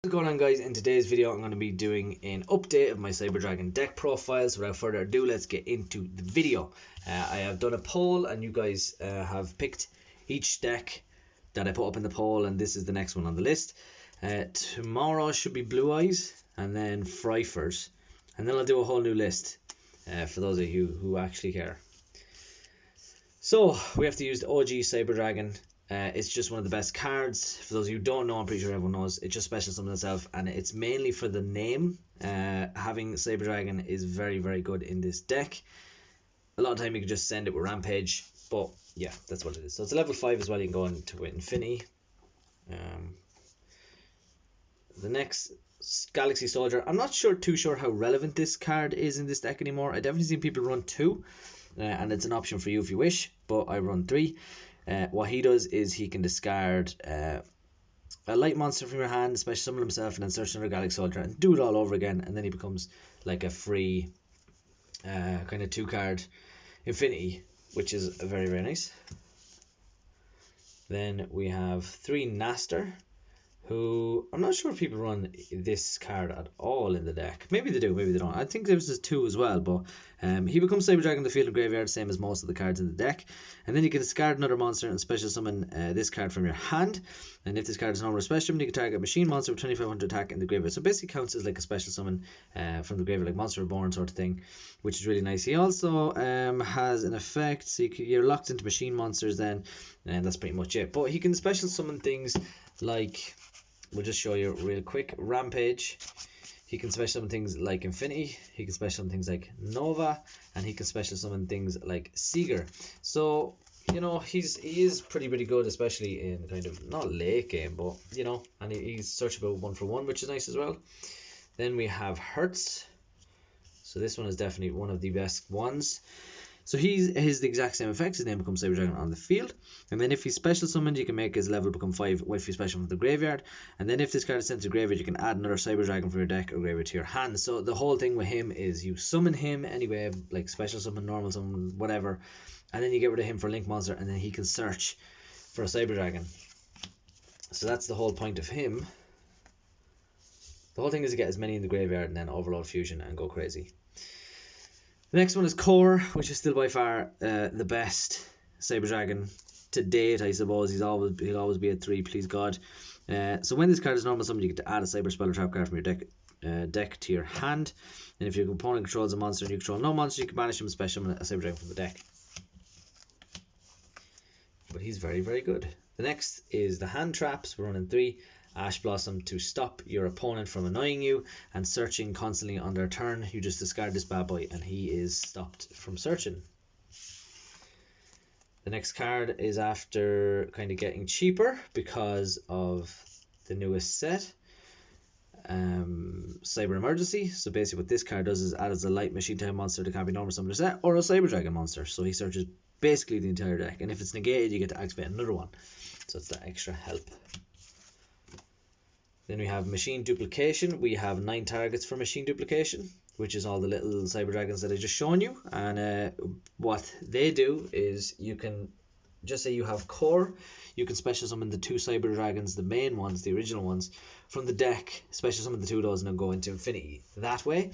What's going on, guys? In today's video I'm going to be doing an update of my Cyber Dragon deck profiles. Without further ado, let's get into the video. I have done a poll and you guys have picked each deck that I put up in the poll, and this is the next one on the list. Tomorrow should be Blue Eyes and then Frifers, and then I'll do a whole new list for those of you who actually care. So we have to use the OG Cyber Dragon. It's just one of the best cards. For those of you who don't know, I'm pretty sure everyone knows, it's just special summon itself, and it's mainly for the name. Having Cyber Dragon is very, very good in this deck. A lot of time you can just send it with Rampage, but yeah, that's what it is. So it's a level 5 as well. You can go into Infinity. The next, Galaxy Soldier. I'm not too sure how relevant this card is in this deck anymore. I definitely seen people run 2, and it's an option for you if you wish, but I run 3. What he does is he can discard a light monster from your hand, special summon himself, and then search another Galaxy Soldier and do it all over again, and then he becomes like a free kind of 2-card Infinity, which is very, very nice. Then we have 3 Naster, who I'm not sure if people run this card at all in the deck. Maybe they do, maybe they don't. I think there's this 2 as well, but he becomes Cyber Dragon in the field and graveyard, same as most of the cards in the deck. And then you can discard another monster and special summon this card from your hand. And if this card is normal or special summon, you can target a machine monster with 2500 attack in the graveyard. So it basically counts as like a special summon from the graveyard, like Monster Reborn sort of thing, which is really nice. He also has an effect, so you're locked into machine monsters then, and that's pretty much it. But he can special summon things like, we'll just show you real quick, Rampage. He can special summon things like Infinity, he can special summon things like Nova, and he can special summon things like Seeger. So, you know, he is pretty good, especially in kind of, not late game, but, you know, and he's searchable 1-for-1, which is nice as well. Then we have Hertz. So this one is definitely one of the best ones. So he has the exact same effect. His name becomes Cyber Dragon on the field. And then if he's special summoned, you can make his level become 5 if he's special from the graveyard. And then if this card is sent to the graveyard, you can add another Cyber Dragon from your deck or graveyard to your hand. So the whole thing with him is you summon him anyway, like special summon, normal summon, whatever. And then you get rid of him for Link Monster, and then he can search for a Cyber Dragon. So that's the whole point of him. The whole thing is to get as many in the graveyard and then overload fusion and go crazy. The next one is Core, which is still by far the best Cyber Dragon to date, I suppose. He'll always be at 3, please God. So when this card is normal summon, you get to add a Cyber Spell or Trap card from your deck to your hand. And if your opponent controls a monster and you control no monster, you can banish him and special summon a Cyber Dragon from the deck. But he's very, very good. The next is the Hand Traps. We're running 3. Ash Blossom to stop your opponent from annoying you and searching constantly on their turn. You just discard this bad boy and he is stopped from searching. The next card is after kind of getting cheaper because of the newest set, Cyber Emergency. So basically what this card does is add as a light machine type monster that can't be normal summoned set, or a Cyber Dragon monster. So he searches basically the entire deck, and if it's negated you get to activate another one. So it's that extra help. Then we have Machine Duplication. We have 9 targets for Machine Duplication, which is all the little Cyber Dragons that I just shown you. And what they do is, you can just say you have Core, you can special summon the 2 Cyber Dragons, the main ones, the original ones, from the deck, special summon the 2 of those and then go into Infinity that way.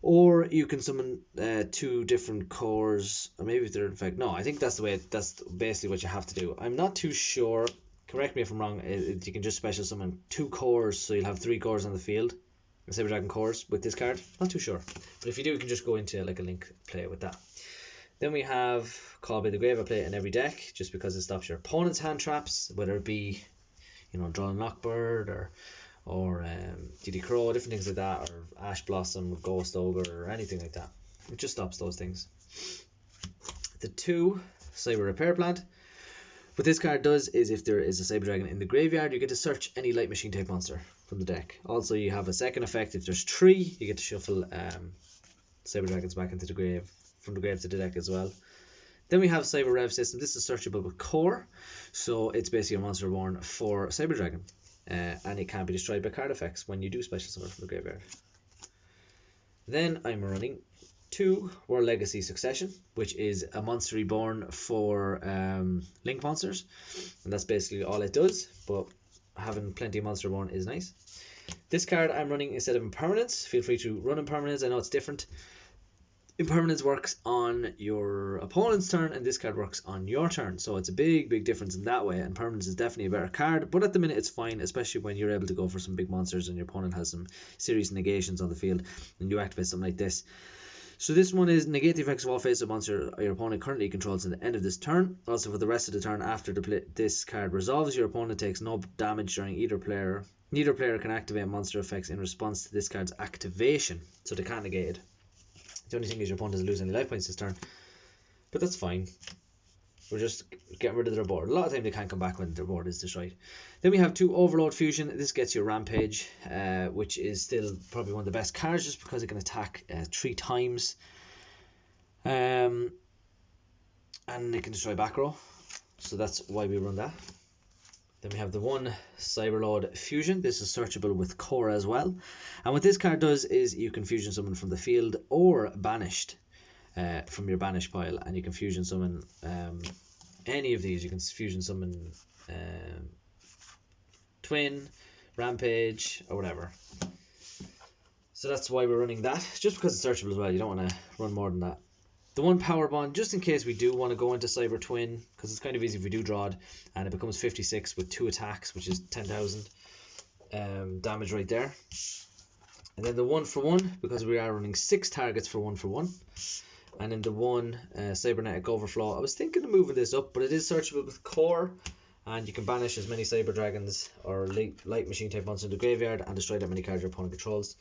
Or you can summon 2 different cores, or maybe if they're in fact, no, I think that's basically what you have to do. I'm not too sure. Correct me if I'm wrong. You can just special summon 2 cores, so you'll have 3 cores on the field, Cyber Dragon cores with this card. Not too sure, but if you do, you can just go into like a Link play with that. Then we have Call by the Grave. I play it in every deck just because it stops your opponent's hand traps, whether it be, you know, Drawn Lockbird or DD Crow, different things like that, or Ash Blossom, Ghost Ogre, or anything like that. It just stops those things. The 2 Cyber Repair Plant. What this card does is, if there is a Cyber Dragon in the graveyard, you get to search any light machine type monster from the deck. Also, you have a second effect. If there's 3, you get to shuffle Cyber Dragons back into the grave, from the grave to the deck as well. Then we have Cyber Rev System. This is searchable with Core, so it's basically a monster born for Cyber Dragon, and it can't be destroyed by card effects when you do special summon from the graveyard. Then I'm running 2, World Legacy Succession, which is a monster reborn for Link monsters, and that's basically all it does, but having plenty of monster reborn is nice. This card I'm running instead of Impermanence. Feel free to run Impermanence. I know it's different. Impermanence works on your opponent's turn, and this card works on your turn. So it's a big difference in that way. And Impermanence is definitely a better card, but at the minute it's fine, especially when you're able to go for some big monsters and your opponent has some serious negations on the field, and you activate something like this. So this one is negate the effects of all face-up monster your opponent currently controls at the end of this turn. Also, for the rest of the turn after this card resolves, your opponent takes no damage during either player. Neither player can activate monster effects in response to this card's activation, so they can't negate it. The only thing is your opponent doesn't lose any life points this turn, but that's fine. We're just getting rid of their board. A lot of time they can't come back when their board is destroyed. Then we have 2 Overload Fusion. This gets you Rampage, which is still probably one of the best cards just because it can attack 3 times. And it can destroy back row. So that's why we run that. Then we have the 1 Cyberlord Fusion. This is searchable with core as well. And what this card does is you can fusion summon from the field or banished from your banish pile, and you can fusion summon any of these. You can fusion summon Twin, Rampage, or whatever. So that's why we're running that, just because it's searchable as well. You don't want to run more than that. The 1 Power Bond, just in case we do want to go into Cyber Twin, because it's kind of easy if we do draw it, and it becomes 56 with 2 attacks, which is 10,000 damage right there. And then the 1 for 1, because we are running 6 targets for 1 for 1. And then the 1 Cybernetic Overflow. I was thinking of moving this up, but it is searchable with core, and you can banish as many Cyber Dragons or light machine type monsters in the graveyard and destroy that many cards your opponent controls.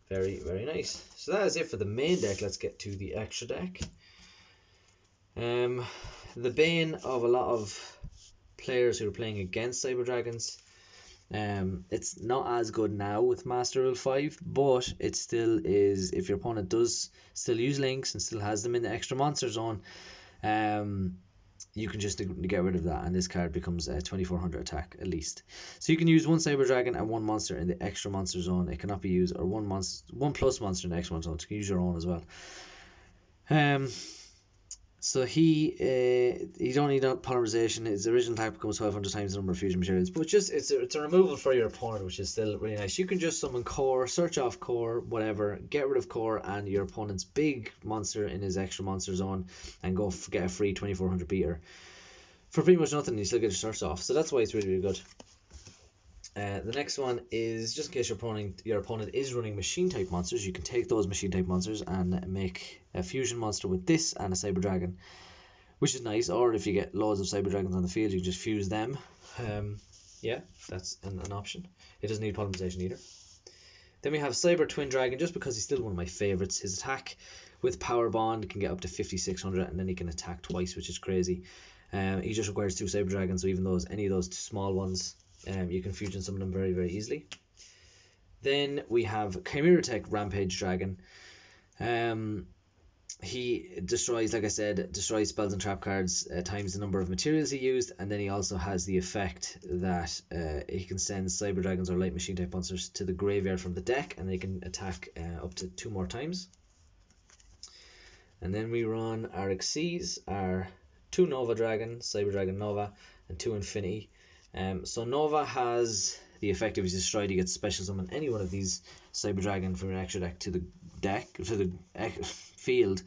Very nice. So that is it for the main deck. Let's get to the extra deck. The bane of a lot of players who are playing against Cyber Dragons. It's not as good now with Master Rule 5, but it still is. If your opponent does still use links and still has them in the extra monster zone, you can just get rid of that, and this card becomes a 2400 attack at least. So you can use 1 Cyber Dragon and 1 monster in the extra monster zone. It cannot be used, or 1 plus monster in the extra monster zone. So you can use your own as well. So you don't need polymerization. His original attack becomes 1200 times the number of fusion materials, but it's a removal for your opponent, which is still really nice. You can just summon core, search off core, whatever, get rid of core and your opponent's big monster in his extra monster zone, and go get a free 2400 beater for pretty much nothing. You still get your search off, so that's why it's really good. The next one is, just in case your opponent is running machine type monsters, you can take those machine type monsters and make a fusion monster with this and a Cyber Dragon, which is nice. Or if you get loads of Cyber Dragons on the field, you can just fuse them. Yeah, that's an option. It doesn't need polymerization either. Then we have Cyber Twin Dragon, just because he's still one of my favorites. His attack with Power Bond can get up to 5600, and then he can attack twice, which is crazy. He just requires 2 Cyber Dragons, so even any of those small ones, you can fusion summon them very easily. Then we have Communitech Rampage Dragon. He destroys, like I said, destroys spells and trap cards times the number of materials he used, and then he also has the effect that he can send Cyber Dragons or light machine type monsters to the graveyard from the deck, and they can attack up to 2 more times. And then we run our Xyz, our 2 Nova Dragon, Cyber Dragon Nova, and 2 Infinity. So Nova has the effect, if he's destroyed, he gets special summon any one of these Cyber Dragon from an extra deck to the field.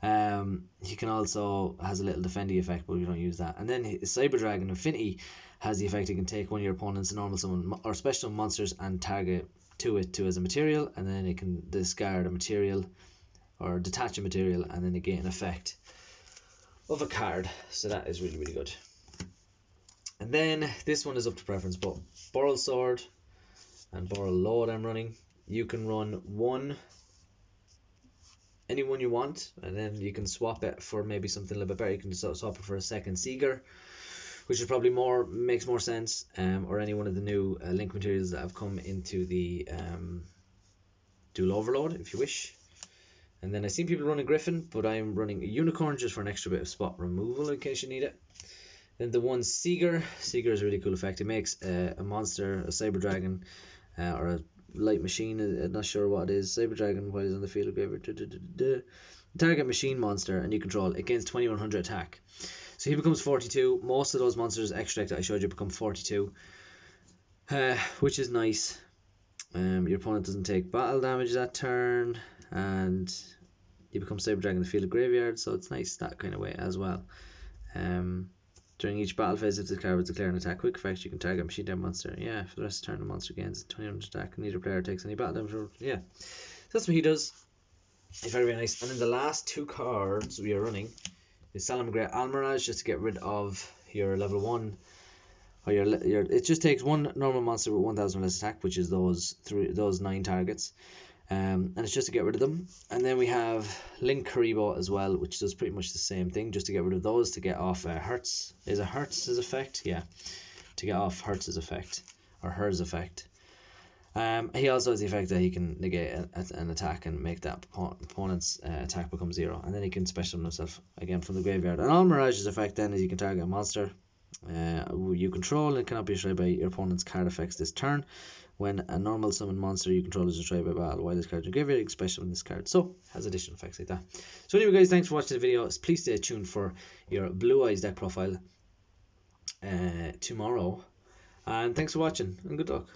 He can also has a little defendy effect, but we don't use that. And then Cyber Dragon Infinity has the effect, he can take one of your opponent's normal summon or special monsters and target it as a material, and then it can discard a material or detach a material, and then negate an effect of a card. So that is really good. And then this one is up to preference, but Boral Sword and Boral Load I'm running. You can run any one you want, and then you can swap it for maybe something a little bit better. You can swap it for a second Seeger, which is probably makes more sense, or any one of the new link materials that have come into the Dual Overload, if you wish. And then I've seen people running Griffin, but I'm running a Unicorn just for an extra bit of spot removal in case you need it. Then the 1 Seeger is a really cool effect. It makes a monster, a Cyber Dragon, or a light machine, I'm not sure what it is. Cyber Dragon while he's on the field of graveyard. Target machine monster and you control against 2100 attack. So he becomes 42. Most of those monsters extra deck that I showed you become 42, which is nice. Your opponent doesn't take battle damage that turn, and you become Saber Dragon in the field of graveyard, so it's nice that kind of way as well. During each battle phase, if the card was declared an attack quick effect, you can target a machine type monster. Yeah, for the rest of the turn, the monster gains 20 attack, and neither player takes any battle damage. Yeah, so that's what he does. It's very, very nice. And then the last 2 cards we are running is Salam Grey Almirage, just to get rid of your level 1. Or your it just takes 1 normal monster with 1000 less attack, which is those 9 targets. And it's just to get rid of them. And then we have Link Kuriboh as well, which does pretty much the same thing, just to get rid of those, to get off Hertz. Is it Hertz's effect? Yeah, to get off Hertz's effect, or hers effect. He also has the effect that he can negate an attack and make that opponent's attack become 0, and then he can special himself again from the graveyard. And all Mirage's effect then is you can target a monster you control, and it cannot be destroyed by your opponent's card effects this turn. When a normal summon monster you control is destroyed by battle, while this card is in graveyard, you can special in this card. So has additional effects like that. So anyway, guys, thanks for watching the video. Please stay tuned for your Blue Eyes deck profile tomorrow, and thanks for watching, and good luck.